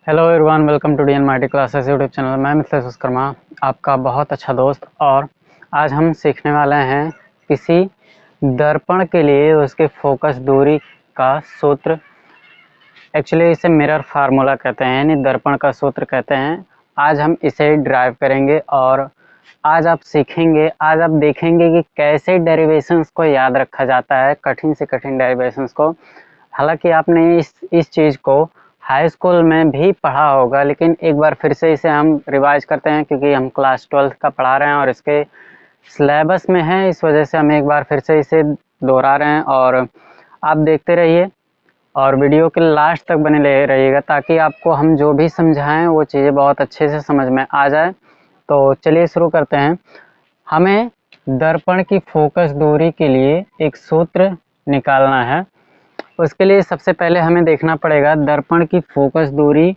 Hello everyone, welcome to DN Marty classes YouTube channel. मैं मिथिलेश विश्वकर्मा, आपका बहुत अच्छा दोस्त। और आज हम सीखने वाले हैं किसी दर्पण के लिए उसके फोकस दूरी का सूत्र। एक्चुअली इसे मिरर फार्मूला कहते हैं, यानी दर्पण का सूत्र कहते हैं। आज हम इसे ड्राइव करेंगे और आज आप सीखेंगे, आज आप देखेंगे कि कैसे डेरिवेशंस को याद रखा जाता है, कठिन से कठिन डेरिवेशंस को। हालांकि आपने इस चीज़ को हाई स्कूल में भी पढ़ा होगा, लेकिन एक बार फिर से इसे हम रिवाइज करते हैं क्योंकि हम क्लास 12th का पढ़ा रहे हैं और इसके सिलेबस में है, इस वजह से हम एक बार फिर से इसे दोहरा रहे हैं। और आप देखते रहिए और वीडियो के लास्ट तक बने रहिएगा ताकि आपको हम जो भी समझाएं वो चीज़ें बहुत अच्छे से समझ में आ जाए। तो चलिए शुरू करते हैं। हमें दर्पण की फोकस दूरी के लिए एक सूत्र निकालना है। उसके लिए सबसे पहले हमें देखना पड़ेगा दर्पण की फोकस दूरी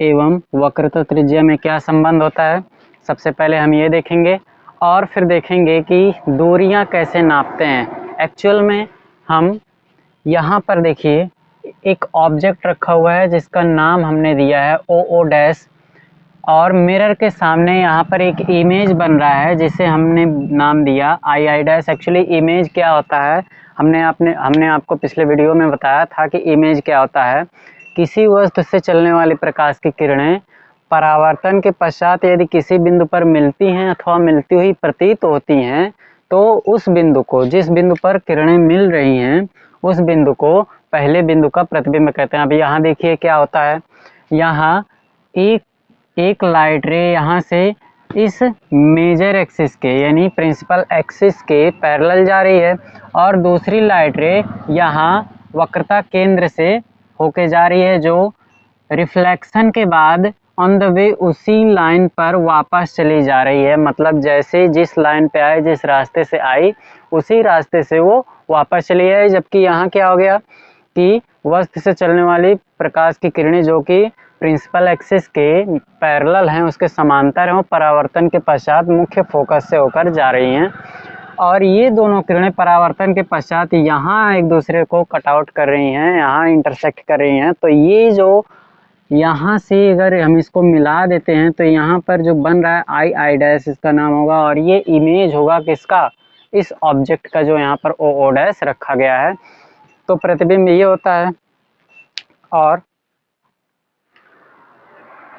एवं वक्रता त्रिज्या में क्या संबंध होता है। सबसे पहले हम ये देखेंगे और फिर देखेंगे कि दूरियां कैसे नापते हैं। एक्चुअल में हम यहाँ पर देखिए एक ऑब्जेक्ट रखा हुआ है जिसका नाम हमने दिया है ओ डैश, और मिरर के सामने यहाँ पर एक इमेज बन रहा है जिसे हमने नाम दिया आई डैश। एक्चुअली इमेज क्या होता है, हमने आपको पिछले वीडियो में बताया था कि इमेज क्या होता है। किसी वस्तु से चलने वाली प्रकाश की किरणें परावर्तन के पश्चात यदि किसी बिंदु पर मिलती हैं अथवा मिलती हुई प्रतीत होती हैं तो उस बिंदु को, जिस बिंदु पर किरणें मिल रही हैं उस बिंदु को पहले बिंदु का प्रतिबिंब कहते हैं। अभी यहाँ देखिए क्या होता है, यहाँ एक लाइट रे यहाँ से इस मेजर एक्सिस के यानी प्रिंसिपल एक्सिस के पैरेलल जा रही है और दूसरी लाइट रे यहाँ वक्रता केंद्र से होके जा रही है, जो रिफ्लेक्शन के बाद ऑन द वे उसी लाइन पर वापस चली जा रही है। मतलब जैसे जिस लाइन पे आए, जिस रास्ते से आई उसी रास्ते से वो वापस चली आई। जबकि यहाँ क्या हो गया कि वस्तु से चलने वाली प्रकाश की किरणें जो कि प्रिंसिपल एक्सिस के पैरेलल हैं, उसके समांतर हैं, परावर्तन के पश्चात मुख्य फोकस से होकर जा रही हैं और ये दोनों किरणें परावर्तन के पश्चात यहाँ एक दूसरे को कट आउट कर रही हैं, यहाँ इंटरसेक्ट कर रही हैं। तो ये जो यहाँ से अगर हम इसको मिला देते हैं तो यहाँ पर जो बन रहा है आई डैश इसका नाम होगा और ये इमेज होगा किसका, इस ऑब्जेक्ट का जो यहाँ पर ओ डैश रखा गया है। तो प्रतिबिंब ये होता है। और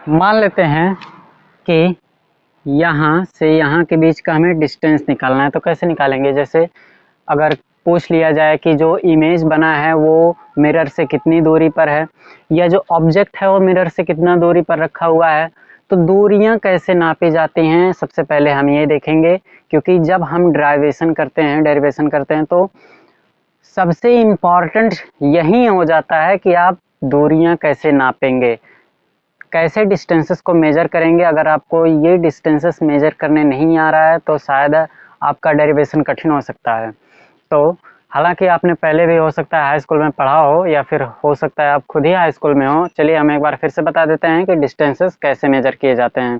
मान लेते हैं कि यहाँ से यहाँ के बीच का हमें डिस्टेंस निकालना है। तो कैसे निकालेंगे, जैसे अगर पूछ लिया जाए कि जो इमेज बना है वो मिरर से कितनी दूरी पर है या जो ऑब्जेक्ट है वो मिरर से कितना दूरी पर रखा हुआ है, तो दूरियां कैसे नापी जाती हैं सबसे पहले हम ये देखेंगे। क्योंकि जब हम डेरिवेशन करते हैं तो सबसे इम्पॉर्टेंट यही हो जाता है कि आप दूरियां कैसे नापेंगे, कैसे डिस्टेंसेस को मेजर करेंगे। अगर आपको ये डिस्टेंसेस मेजर करने नहीं आ रहा है तो शायद आपका डेरिवेशन कठिन हो सकता है। तो हालांकि आपने पहले भी हो सकता है हाई स्कूल में पढ़ा हो या फिर हो सकता है आप खुद ही हाई स्कूल में हो। चलिए हम एक बार फिर से बता देते हैं कि डिस्टेंसेस कैसे मेजर किए जाते हैं।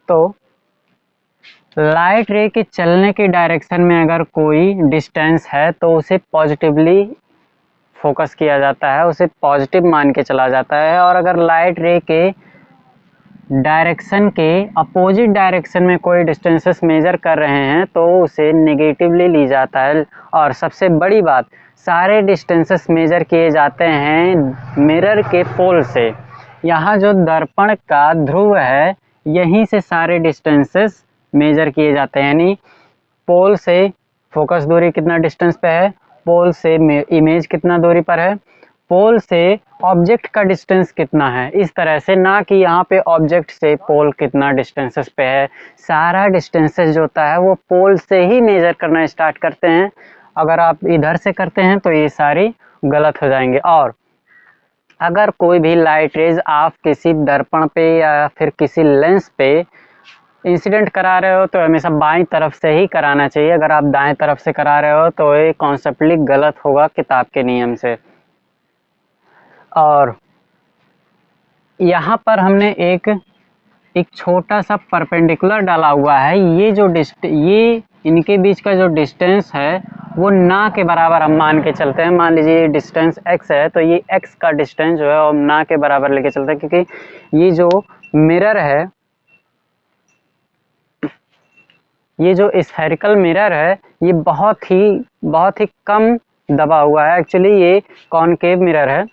तो लाइट रे के चलने की डायरेक्शन में अगर कोई डिस्टेंस है तो उसे पॉजिटिवली फोकस किया जाता है, उसे पॉजिटिव मान के चला जाता है। और अगर लाइट रे के डायरेक्शन के अपोजिट डायरेक्शन में कोई डिस्टेंसेस मेजर कर रहे हैं तो उसे नेगेटिवली ली जाता है। और सबसे बड़ी बात, सारे डिस्टेंसेस मेजर किए जाते हैं मिरर के पोल से। यहाँ जो दर्पण का ध्रुव है यहीं से सारे डिस्टेंसेस मेजर किए जाते हैं। यानी पोल से फोकस दूरी कितना डिस्टेंस पे है, पोल से इमेज कितना दूरी पर है, पोल से ऑब्जेक्ट का डिस्टेंस कितना है, इस तरह से। ना कि यहाँ पे ऑब्जेक्ट से पोल कितना डिस्टेंसेस पे है। सारा डिस्टेंसेस जो होता है वो पोल से ही मेजर करना स्टार्ट करते हैं। अगर आप इधर से करते हैं तो ये सारी गलत हो जाएंगे। और अगर कोई भी लाइट रेज आप किसी दर्पण पे या फिर किसी लेंस पे इंसिडेंट करा रहे हो तो हमेशा बाईं तरफ से ही कराना चाहिए। अगर आप दाएं तरफ से करा रहे हो तो ये कॉन्सेप्टली गलत होगा किताब के नियम से। और यहाँ पर हमने एक छोटा सा परपेंडिकुलर डाला हुआ है। ये जो ये इनके बीच का जो डिस्टेंस है वो ना के बराबर हम मान के चलते हैं। मान लीजिए डिस्टेंस x है तो ये x का डिस्टेंस जो है वो ना के बराबर लेके चलते हैं, क्योंकि ये जो मिरर है, ये जो स्फेरिकल मिरर है ये बहुत ही कम दबा हुआ है। एक्चुअली ये कॉनकेव मिरर है,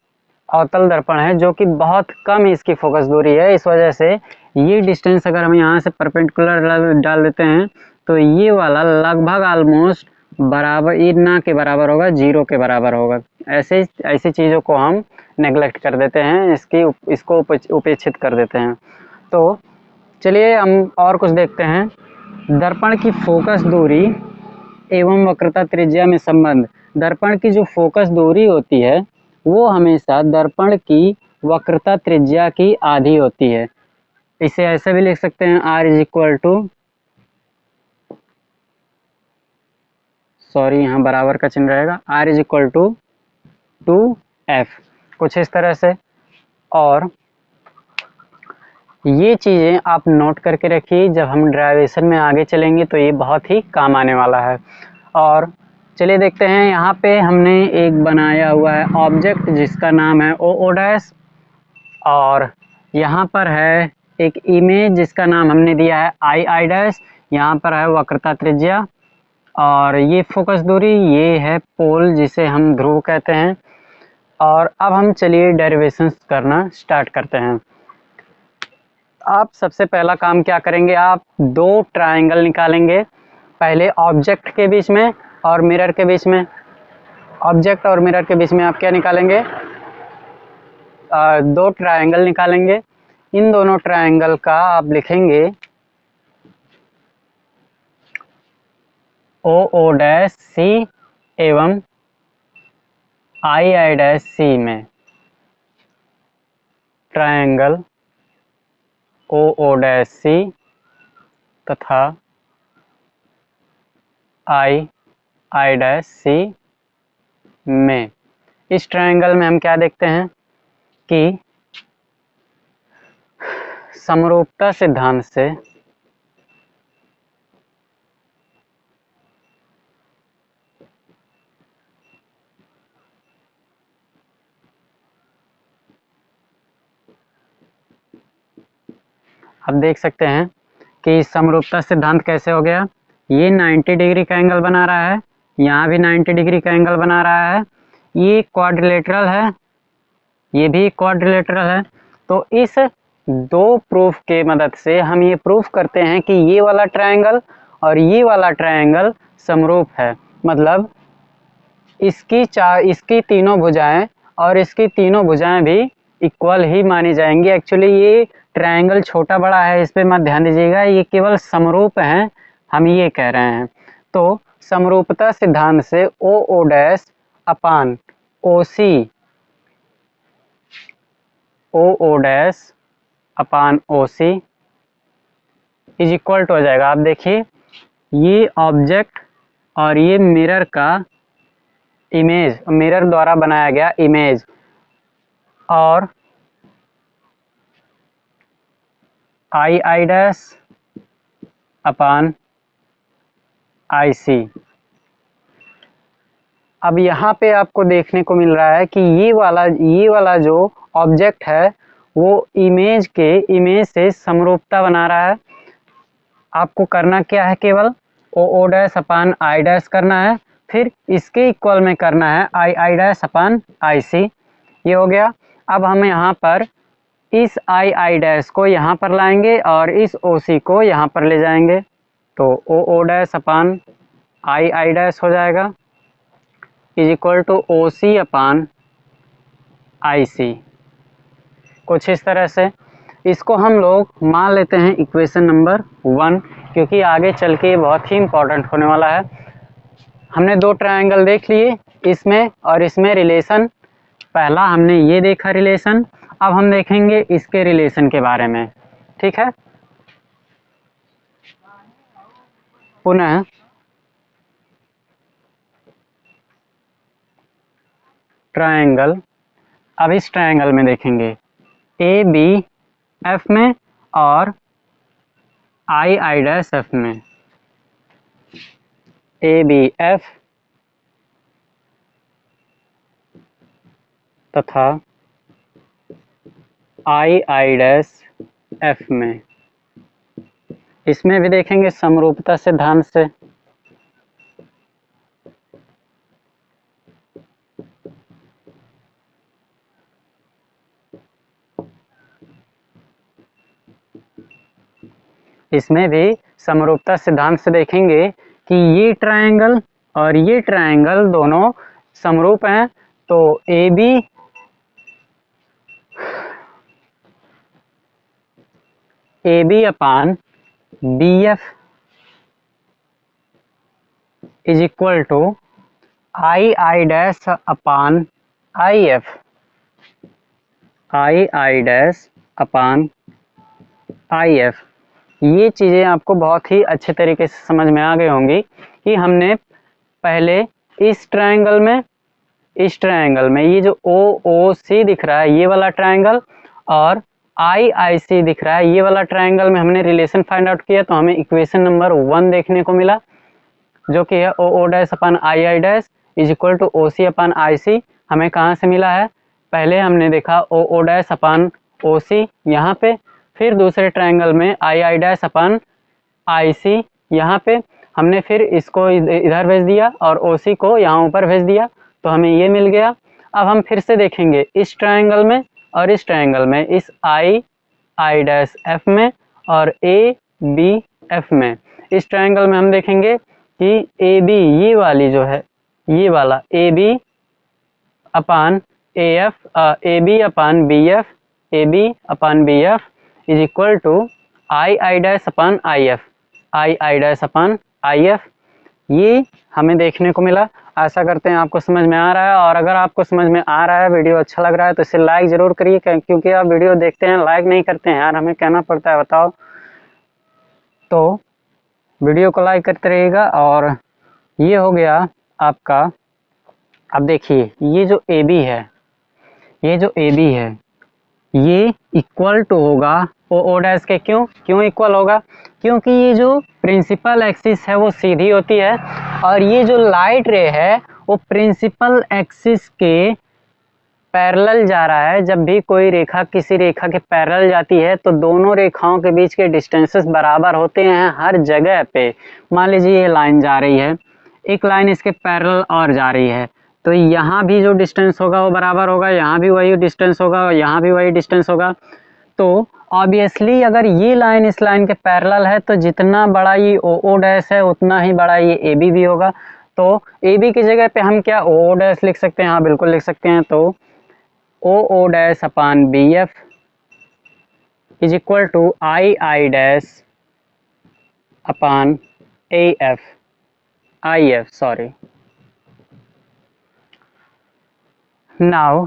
अवतल दर्पण है, जो कि बहुत कम इसकी फोकस दूरी है। इस वजह से ये डिस्टेंस अगर हम यहाँ से परपेंडिकुलर डाल देते हैं तो ये वाला लगभग ऑलमोस्ट बराबर, ये ना के बराबर होगा, 0 के बराबर होगा। ऐसी चीज़ों को हम नेग्लेक्ट कर देते हैं, इसको उपेक्षित कर देते हैं। तो चलिए हम और कुछ देखते हैं। दर्पण की फोकस दूरी एवं वक्रता त्रिज्या में संबंध। दर्पण की जो फोकस दूरी होती है वो हमेशा दर्पण की वक्रता त्रिज्या की आधी होती है। इसे ऐसे भी लिख सकते हैं, R is equal to, sorry यहाँ बराबर का चिन्ह रहेगा, R is equal to 2F, कुछ इस तरह से। और ये चीज़ें आप नोट करके रखिए, जब हम डेरिवेशन में आगे चलेंगे तो ये बहुत ही काम आने वाला है। और चलिए देखते हैं, यहाँ पे हमने एक बनाया हुआ है ऑब्जेक्ट जिसका नाम है ओ डैश, और यहाँ पर है एक इमेज जिसका नाम हमने दिया है आई डैश। यहाँ पर है वक्रता त्रिज्या, और ये फोकस दूरी, ये है पोल जिसे हम ध्रुव कहते हैं। और अब हम चलिए डेरिवेशंस करना स्टार्ट करते हैं। आप सबसे पहला काम क्या करेंगे, आप दो ट्रायंगल निकालेंगे, पहले ऑब्जेक्ट के बीच में और मिरर के बीच में। ऑब्जेक्ट और मिरर के बीच में आप क्या निकालेंगे, दो ट्रायंगल निकालेंगे। इन दोनों ट्रायंगल का आप लिखेंगे ओ डैश सी एवं आई डैश सी में। ट्रायंगल ओ डैश सी तथा आई डैश सी में। इस ट्रायंगल में हम क्या देखते हैं कि समरूपता सिद्धांत से आप देख सकते हैं कि समरूपता सिद्धांत कैसे हो गया। ये 90 डिग्री का एंगल बना रहा है, यहाँ भी 90 डिग्री का एंगल बना रहा है। ये क्वाड्रिलेटरल है, ये भी क्वाड्रिलेटरल है। तो इस दो प्रूफ के मदद से हम ये प्रूफ करते हैं कि ये वाला ट्रायंगल और ये वाला ट्रायंगल समरूप है। मतलब इसकी तीनों भुजाएं और इसकी तीनों भुजाएं भी इक्वल ही मानी जाएंगी। एक्चुअली ये ट्रायंगल छोटा बड़ा है, इस पे मत ध्यान दीजिएगा, ये केवल समरूप हैं, हम ये कह रहे हैं। तो समरूपता सिद्धांत से O dash upon O C, O dash upon O C is equal to हो जाएगा। आप देखिए, ये ऑब्जेक्ट और ये मिरर का इमेज, मिरर द्वारा बनाया गया इमेज, और आई डैश अपान आई सी। अब यहाँ पे आपको देखने को मिल रहा है कि ये वाला जो ऑब्जेक्ट है वो इमेज से समरूपता बना रहा है। आपको करना क्या है, केवल ओ डैश अपान आई डैश करना है, फिर इसके इक्वल में करना है आई डैश अपान आई सी। ये हो गया। अब हम यहाँ पर इस आई डैश को यहाँ पर लाएंगे और इस ओ सी को यहाँ पर ले जाएंगे, तो O dash upon I dash हो जाएगा is equal to O C upon I सी। कुछ इस तरह से इसको हम लोग मान लेते हैं इक्वेशन नंबर 1, क्योंकि आगे चल के ये बहुत ही इम्पोर्टेंट होने वाला है। हमने दो ट्रायंगल देख लिए, इसमें और इसमें रिलेशन। पहला हमने ये देखा रिलेशन, अब हम देखेंगे इसके रिलेशन के बारे में। ठीक है, पुनः ट्रायंगल, अब इस ट्रायंगल में देखेंगे ए बी एफ में और आई डैश एफ में। ए बी एफ तथा आई डैश एफ में। इसमें भी देखेंगे समरूपता सिद्धांत से। इसमें भी समरूपता सिद्धांत से देखेंगे कि ये ट्रायंगल और ये ट्रायंगल दोनों समरूप हैं, तो A B upon B F is equal to I dash upon I F, I dash upon I F. ये चीज़ें आपको बहुत ही अच्छे तरीके से समझ में आ गई होंगी कि हमने पहले इस ट्रायंगल में ये जो ओ सी दिख रहा है ये वाला ट्रायंगल और आई सी दिख रहा है ये वाला ट्रायंगल में हमने रिलेशन फाइंड आउट किया, तो हमें इक्वेशन नंबर 1 देखने को मिला, जो कि है O dash upon I dash is equal to O C upon I C. हमें कहाँ से मिला है? पहले हमने देखा ओ डैश अपान ओ सी यहाँ पे, फिर दूसरे ट्रायंगल में आई डैश अपान आई सी यहाँ पे। हमने फिर इसको इधर भेज दिया और ओ सी को यहाँ ऊपर भेज दिया, तो हमें ये मिल गया। अब हम फिर से देखेंगे इस ट्रायंगल में और इस ट्रायंगल में, इस आई डैश एफ में और ए बी एफ में। इस ट्रायंगल में हम देखेंगे कि ए बी ये वाली जो है ये वाला A B upon A F, A B upon B F, A B upon B F is equal to I dash upon I F, I dash upon I F. ये हमें देखने को मिला। आशा करते हैं आपको समझ में आ रहा है, और अगर आपको समझ में आ रहा है, वीडियो अच्छा लग रहा है, तो इसे लाइक ज़रूर करिए, क्योंकि आप वीडियो देखते हैं लाइक नहीं करते हैं यार, हमें कहना पड़ता है, बताओ। तो वीडियो को लाइक करते रहिएगा। और ये हो गया आपका। अब देखिए ये जो ए बी है, ये इक्वल टू होगा ओ डैश के। क्यों इक्वल होगा? क्योंकि ये जो प्रिंसिपल एक्सिस है वो सीधी होती है, और ये जो लाइट रे है वो प्रिंसिपल एक्सिस के पैरेलल जा रहा है। जब भी कोई रेखा किसी रेखा के पैरेलल जाती है तो दोनों रेखाओं के बीच के डिस्टेंसेस बराबर होते हैं हर जगह पे। मान लीजिए ये लाइन जा रही है, एक लाइन इसके पैरेलल और जा रही है, तो यहाँ भी जो डिस्टेंस होगा वो बराबर होगा, यहाँ भी वही डिस्टेंस होगा, यहाँ भी वही डिस्टेंस होगा। तो ऑब्वियसली अगर ये लाइन इस लाइन के पैरेलल है, तो जितना बड़ा ये ओ डैश है उतना ही बड़ा ये ए बी भी होगा। तो ए बी की जगह पे हम क्या ओ डैश लिख सकते हैं? हाँ बिल्कुल लिख सकते हैं। तो O dash upon B F is equal to I dash upon A F, I F sorry. Now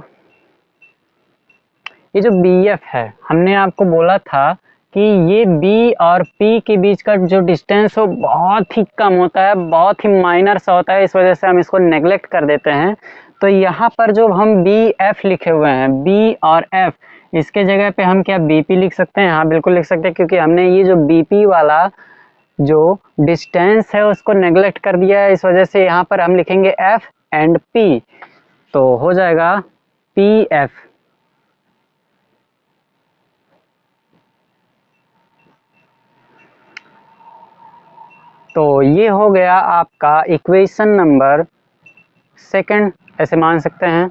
ये जो बी एफ है, हमने आपको बोला था कि ये बी और पी के बीच का जो डिस्टेंस हो बहुत ही कम होता है, बहुत ही माइनर सा होता है, इस वजह से हम इसको नेग्लेक्ट कर देते हैं। तो यहाँ पर जो हम बी एफ लिखे हुए हैं, बी और एफ, इसके जगह पे हम क्या बी पी लिख सकते हैं? हाँ बिल्कुल लिख सकते हैं, क्योंकि हमने ये जो बी पी वाला जो डिस्टेंस है उसको नेग्लेक्ट कर दिया है, इस वजह से यहाँ पर हम लिखेंगे एफ एंड पी, तो हो जाएगा पी एफ। तो ये हो गया आपका इक्वेशन नंबर 2, ऐसे मान सकते हैं।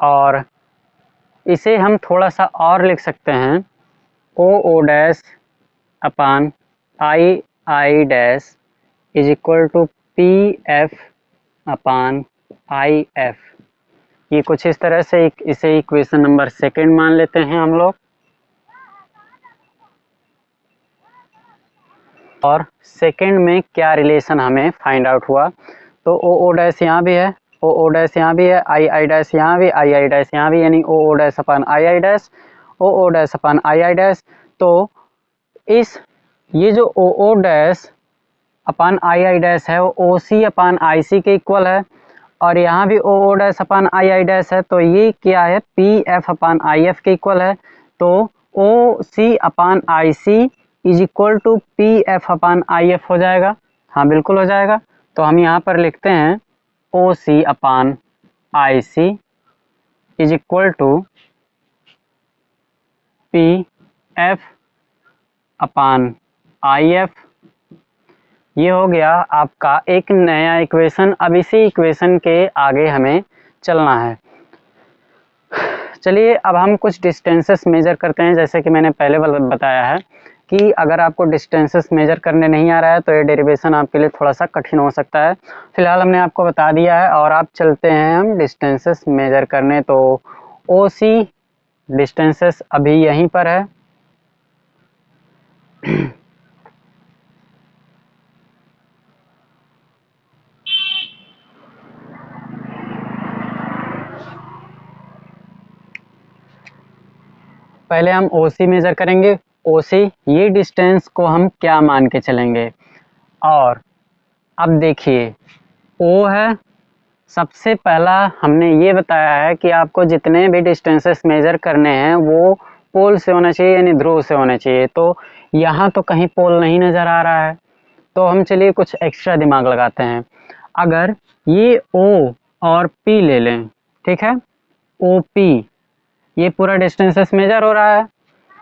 और इसे हम थोड़ा सा और लिख सकते हैं, O dash upon I dash is equal to P F upon I F. ये कुछ इस तरह से इसे इक्वेशन नंबर 2 मान लेते हैं हम लोग। और सेकंड में क्या रिलेशन हमें फाइंड आउट हुआ? तो ओ डैश यहाँ भी है, ओ डैश यहाँ भी है, आई डैश यहाँ भी, आई डैश यहाँ भी, यानी O dash upon I dash, O dash upon I dash. तो इस ये जो ओ डैश अपान आई डैश है वो ओ सी अपान आई सी के इक्वल है, और यहाँ भी ओ डैश अपान आई डैश है, तो ये क्या है? P F upon I F के इक्वल है। तो O C upon I C is equal to P F upon I F हो जाएगा। हाँ बिल्कुल हो जाएगा। तो हम यहाँ पर लिखते हैं O C upon I C is equal to P F upon I F. ये हो गया आपका एक नया इक्वेशन। अब इसी इक्वेशन के आगे हमें चलना है। चलिए अब हम कुछ डिस्टेंसेस मेजर करते हैं। जैसे कि मैंने पहले बताया है कि अगर आपको डिस्टेंसेस मेजर करने नहीं आ रहा है तो ये डेरिवेशन आपके लिए थोड़ा सा कठिन हो सकता है। फिलहाल हमने आपको बता दिया है और आप चलते हैं हम डिस्टेंसेस मेजर करने। तो ओ सी डिस्टेंसेस अभी यहीं पर है। पहले हम ओ सी मेजर करेंगे। ओ सी ये डिस्टेंस को हम क्या मान के चलेंगे। और अब देखिए ओ है, सबसे पहला हमने ये बताया है कि आपको जितने भी डिस्टेंसेस मेजर करने हैं वो पोल से होना चाहिए, यानी ध्रुव से होना चाहिए। तो यहाँ तो कहीं पोल नहीं नज़र आ रहा है, तो हम चलिए कुछ एक्स्ट्रा दिमाग लगाते हैं। अगर ये ओ और पी ले लें, ठीक है, ओ पी ये पूरा डिस्टेंसेस मेजर हो रहा है,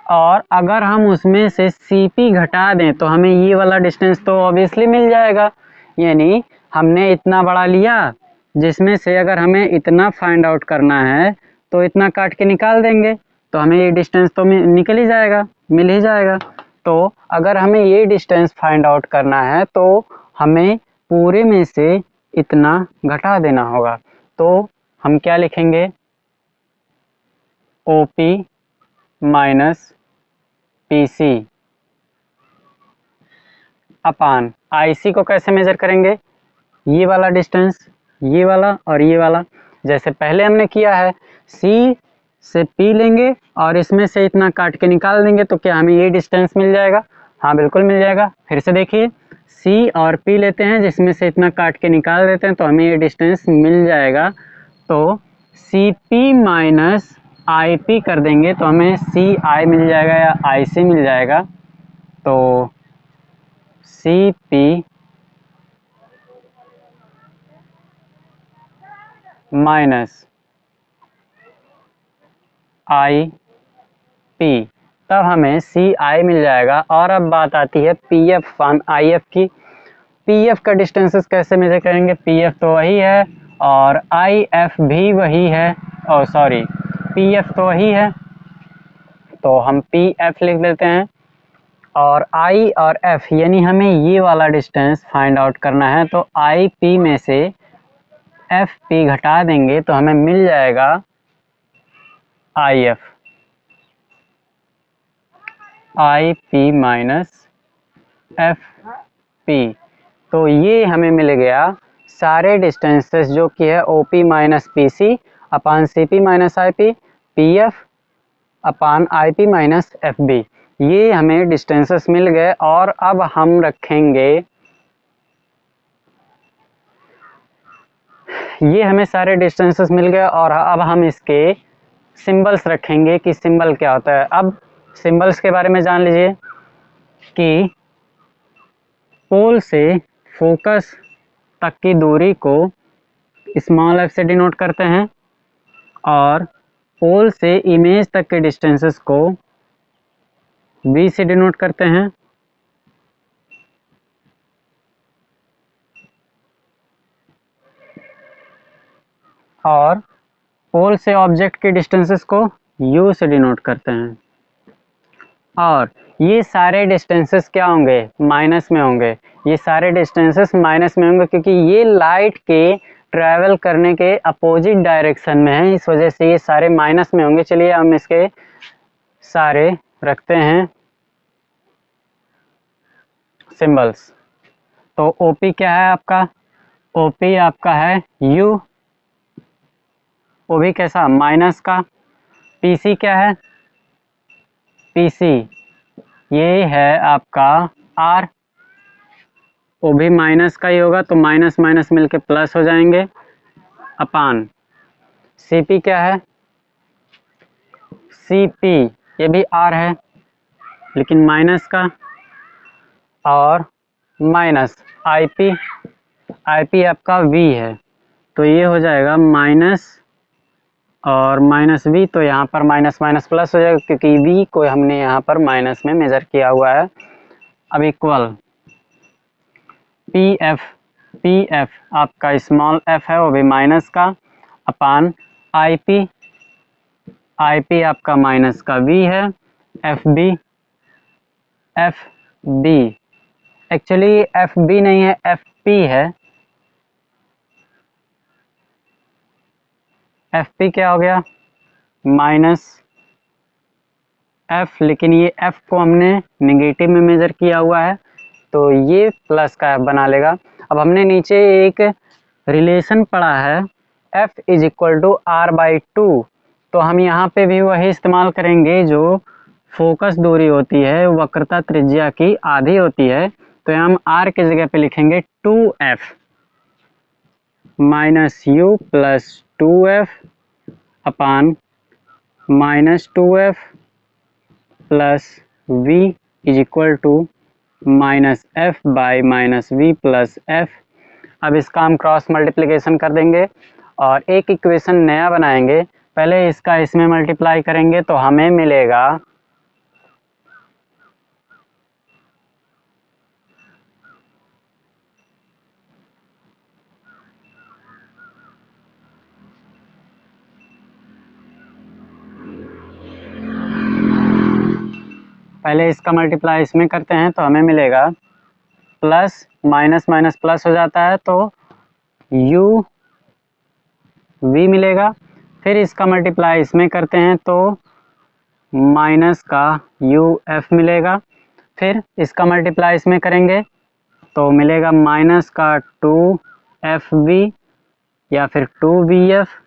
और अगर हम उसमें से सी पी घटा दें तो हमें ये वाला डिस्टेंस तो ऑब्वियसली मिल जाएगा। यानी हमने इतना बड़ा लिया जिसमें से अगर हमें इतना फाइंड आउट करना है तो इतना काट के निकाल देंगे तो हमें ये डिस्टेंस तो निकल ही जाएगा, मिल ही जाएगा। तो अगर हमें ये डिस्टेंस फाइंड आउट करना है तो हमें पूरे में से इतना घटा देना होगा। तो हम क्या लिखेंगे, O P minus P C upon I C को कैसे मेजर करेंगे, ये वाला डिस्टेंस, ये वाला और ये वाला, जैसे पहले हमने किया है। सी से पी लेंगे और इसमें से इतना काट के निकाल देंगे तो क्या हमें ये डिस्टेंस मिल जाएगा। हाँ बिल्कुल मिल जाएगा। फिर से देखिए, सी और पी लेते हैं जिसमें से इतना काट के निकाल देते हैं तो हमें ये डिस्टेंस मिल जाएगा। तो C P minus I P कर देंगे तो हमें सी आई मिल जाएगा या आई सी मिल जाएगा। तो C P minus I P, तब हमें सी आई मिल जाएगा। और अब बात आती है P F fun I F की। पी एफ का डिस्टेंसेस कैसे मेजर करेंगे, पी एफ तो वही है और आई एफ भी वही है, और सॉरी पी एफ तो वही है तो हम पी एफ लिख देते हैं। और आई और एफ यानी हमें ये वाला डिस्टेंस फाइंड आउट करना है, तो आई पी में से एफ पी घटा देंगे तो हमें मिल जाएगा आई एफ, आई पी माइनस एफ पी। तो ये हमें मिल गया सारे डिस्टेंसेस जो कि है O P minus P C upon C P minus I P, P F upon I P minus F B. ये हमें डिस्टेंसेस मिल गए। और अब हम रखेंगे, ये हमें सारे डिस्टेंसेस मिल गए और अब हम इसके सिंबल्स रखेंगे कि सिंबल क्या होता है। अब सिंबल्स के बारे में जान लीजिए कि पोल से फोकस तक की दूरी को स्मॉल एफ से डिनोट करते हैं और पोल से इमेज तक के डिस्टेंसेस को बी से डिनोट करते हैं। और पोल से ऑब्जेक्ट के डिस्टेंसेस को यू से डिनोट करते हैं। और ये सारे डिस्टेंसेस क्या होंगे, माइनस में होंगे। ये सारे डिस्टेंसेस माइनस में होंगे क्योंकि ये लाइट के ट्रैवल करने के अपोजिट डायरेक्शन में है, इस वजह से ये सारे माइनस में होंगे। चलिए हम इसके सारे रखते हैं सिंबल्स। तो ओपी क्या है आपका, ओपी आपका है यू, वो भी कैसा, माइनस का। पीसी क्या है, पीसी ये है आपका आर, वो भी माइनस का ही होगा तो माइनस माइनस मिलके प्लस हो जाएंगे अपान। सीपी क्या है, सीपी ये भी आर है लेकिन माइनस का, और माइनस आईपी, आईपी आपका वी है। तो ये हो जाएगा माइनस और माइनस v, तो यहाँ पर माइनस माइनस प्लस हो जाएगा क्योंकि v को हमने यहाँ पर माइनस में मेजर किया हुआ है। अब इक्वल पी एफ आपका स्मॉल f है वो भी माइनस का, अपान आई पी आपका माइनस का v है, F B actually F B नहीं है, एफ पी है। एफ पी क्या हो गया, माइनस एफ, लेकिन ये एफ को हमने नेगेटिव में मेजर किया हुआ है तो ये प्लस का एफ बना लेगा। अब हमने नीचे एक रिलेशन पढ़ा है F is equal to R by two, तो हम यहाँ पे भी वही इस्तेमाल करेंगे जो फोकस दूरी होती है वक्रता त्रिज्या की आधी होती है, तो हम r की जगह पे लिखेंगे 2f minus U plus 2f upon minus 2f plus v is equal to minus F by minus V plus F. अब इसका हम क्रॉस मल्टीप्लिकेशन कर देंगे और एक इक्वेशन नया बनाएंगे। पहले इसका इसमें मल्टीप्लाई करेंगे तो हमें मिलेगा पहले इसका मल्टीप्लाई इसमें करते हैं तो हमें मिलेगा प्लस माइनस माइनस प्लस हो जाता है तो u v मिलेगा। फिर इसका मल्टीप्लाई इसमें करते हैं तो माइनस का u f मिलेगा। फिर इसका मल्टीप्लाई इसमें करेंगे तो मिलेगा माइनस का 2fv या फिर 2vf।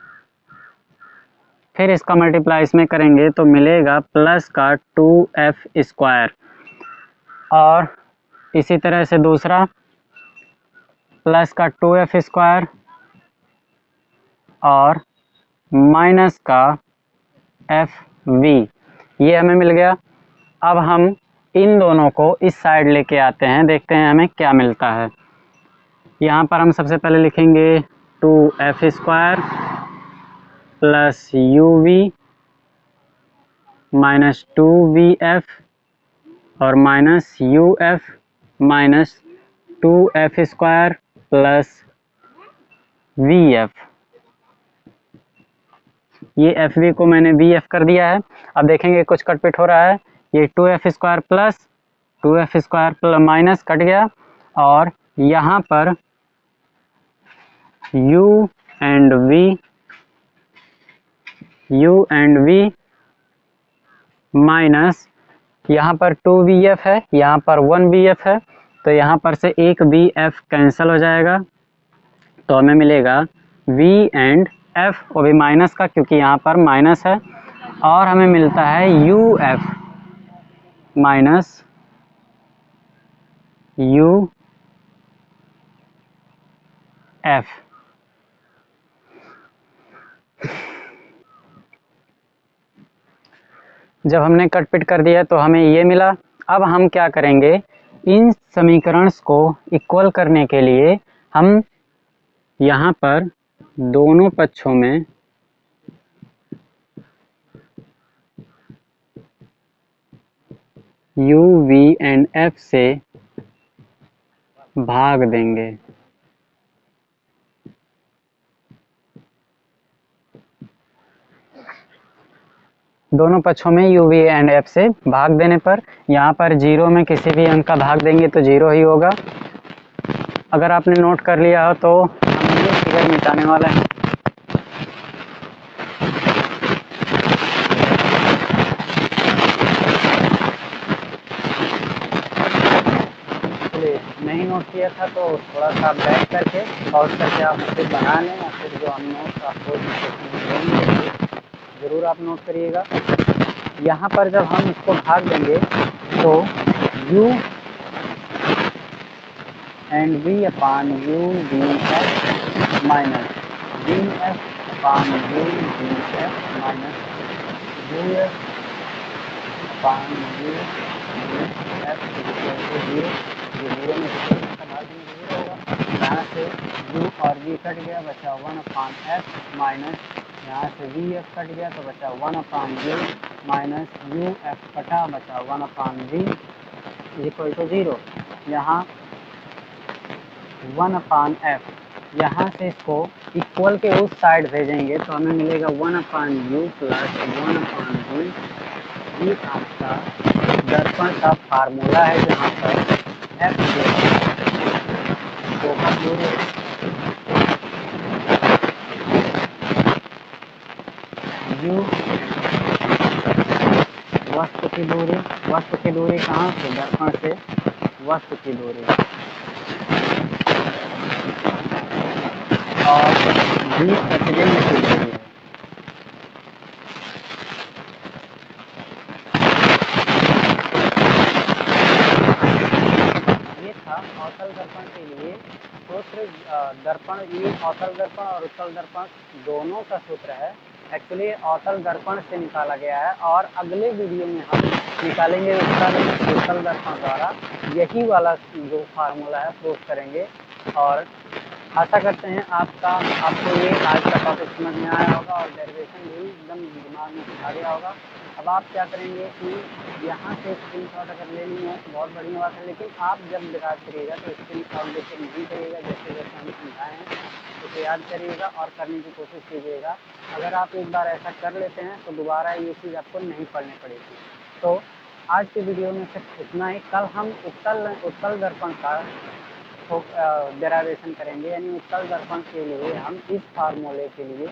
फिर इसका मल्टीप्लाई इसमें करेंगे तो मिलेगा प्लस का 2f स्क्वायर, और इसी तरह से दूसरा प्लस का 2f स्क्वायर और माइनस का fv, ये हमें मिल गया। अब हम इन दोनों को इस साइड लेके आते हैं, देखते हैं हमें क्या मिलता है। यहाँ पर हम सबसे पहले लिखेंगे 2f square plus uv minus 2vf और minus uf minus 2f square plus vf। ये fv को मैंने vf कर दिया है। अब देखेंगे कुछ कटपिट हो रहा है, ये 2f square plus 2f square plus minus cut गया और यहाँ पर u एंड v माइनस यहाँ पर 2vf है, यहाँ पर 1vf है, तो यहाँ पर से एक vf कैंसिल हो जाएगा तो हमें मिलेगा v एंड f, वो भी माइनस का क्योंकि यहाँ पर माइनस है, और हमें मिलता है uf माइनस uf। जब हमने कटपिट कर दिया तो हमें ये मिला। अब हम क्या करेंगे, इन समीकरण को इक्वल करने के लिए हम यहाँ पर दोनों पक्षों में u, v एंड f से भाग देंगे। दोनों पक्षों में u, v एंड f से भाग देने पर यहाँ पर जीरो में किसी भी अंक का भाग देंगे तो जीरो ही होगा। अगर आपने नोट कर लिया हो तो हम ये फिगर मिटाने वाला है। नहीं नोट किया था तो थोड़ा सा बैक करके पॉज करके आप उसे बना लें, या फिर जो हम नोट आपको देंगे ज़रूर आप नोट करिएगा। यहाँ पर जब हम इसको भाग देंगे तो u and v upon u vf minus vf upon u vf minus uf upon u vf 0 में भाग देंगे 0 होगा। यहाँ से u और v कट गया, बचा 1/f माइनस यहाँ से vf कट गया तो बचा 1/u माइनस uf कटा बचा 1/v इक्वल टू 0। यहाँ 1/f, यहाँ से इसको इक्वल के उस साइड भेजेंगे तो हमें मिलेगा 1/u प्लस 1/v। ये आपका दर्पण का फार्मूला है जहाँ पर f फोकस दूरी u वस्तु की दूरी कहाँ से, दर्पण से वस्तु की दूरी, और v प्रतिबिंब की दूरी है। ये था अवतल दर्पण के लिए सूत्र। दर्पण, ये अवतल दर्पण और उत्तल दर्पण दोनों का सूत्र है। एक्चुअली अवतल दर्पण से निकाला गया है और अगले वीडियो में हम निकालेंगे उत्तल दर्पण द्वारा। यही वाला जो फार्मूला है प्रूव करेंगे और आशा करते हैं आपको ये आज का टॉपिक समझ में आया होगा और डेरिवेशन भी एकदम दिमाग में आ गया होगा। अब आप क्या करेंगे कि यहाँ से स्क्रीनशॉट अगर लेनी है तो बहुत बढ़िया बात है, लेकिन आप जब डिराइव करिएगा तो स्क्रीनशॉट लेकर नहीं करिएगा। जैसे जैसे हम समझाए हैं उसे याद करिएगा और करने की कोशिश कीजिएगा। अगर आप एक बार ऐसा कर लेते हैं तो दोबारा ये चीज़ आपको नहीं पढ़नी पड़ेगी। तो आज की वीडियो में सिर्फ इतना ही। कल हम उत्तल दर्पण का डेरिवेशन करेंगे, यानी उत्तल दर्पण के लिए हम इस फार्मूले के लिए